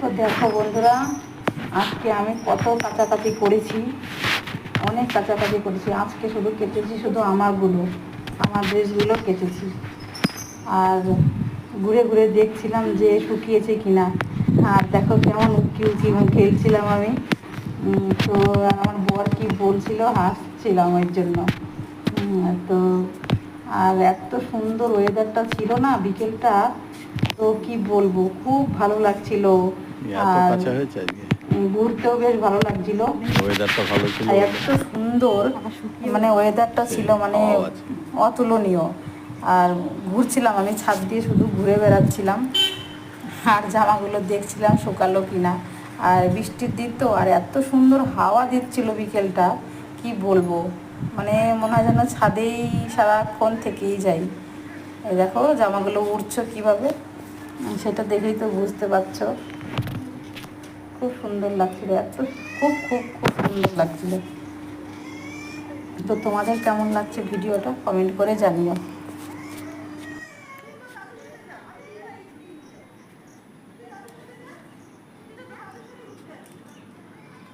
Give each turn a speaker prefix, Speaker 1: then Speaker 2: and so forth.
Speaker 1: তো দেখো বন্ধুরা, আজকে আমি কত কাচাকাচি করেছি, অনেক কাচাকাচি করেছি। আজকে শুধু কেটেছি শুধু আমার ড্রেসগুলো কেটেছি। আর ঘুরে ঘুরে দেখছিলাম যে শুকিয়েছে কিনা। আর দেখো কেমন উকি উকি খেলছিলাম আমি। তো আমার বর কি বলছিল, হাসছিলাম ওর জন্য। তো আর এত সুন্দর ওয়েদারটা ছিল না বিকেলটা, তো কি বলবো, খুব ভালো লাগছিল।
Speaker 2: এত
Speaker 1: আর
Speaker 2: কাঁচা হয়েছে আজকে,
Speaker 1: ঘুরতেও বেশ ভালো লাগছিল।
Speaker 2: ওয়েদারটা ভালো ছিল
Speaker 1: আর
Speaker 2: বলে।
Speaker 1: এত সুন্দর মানে ওয়েদারটা ছিল, মানে
Speaker 2: হাওয়াও আছে।
Speaker 1: অতুলনীয়। আর ঘুরছিলাম আমি ছাদ দিয়ে, শুধু ঘুরে বেড়াচ্ছিলাম আর জামাগুলো দেখছিলাম শুকালো কিনা। আর বৃষ্টির দিন তো, আর এত সুন্দর হাওয়া দিচ্ছিল বিকেলটা, কি বলবো, মানে মনে হয় যেন ছাদেই সারাক্ষণ থেকেই যাই। এই দেখো জামাগুলো উড়ছো কীভাবে, সেটা দেখেই তো বুঝতে পারছো। খুব সুন্দর লাগছিল, এত খুব খুব খুব সুন্দর লাগছিল। তো তোমাদের কেমন লাগছে ভিডিওটা কমেন্ট করে জানিও।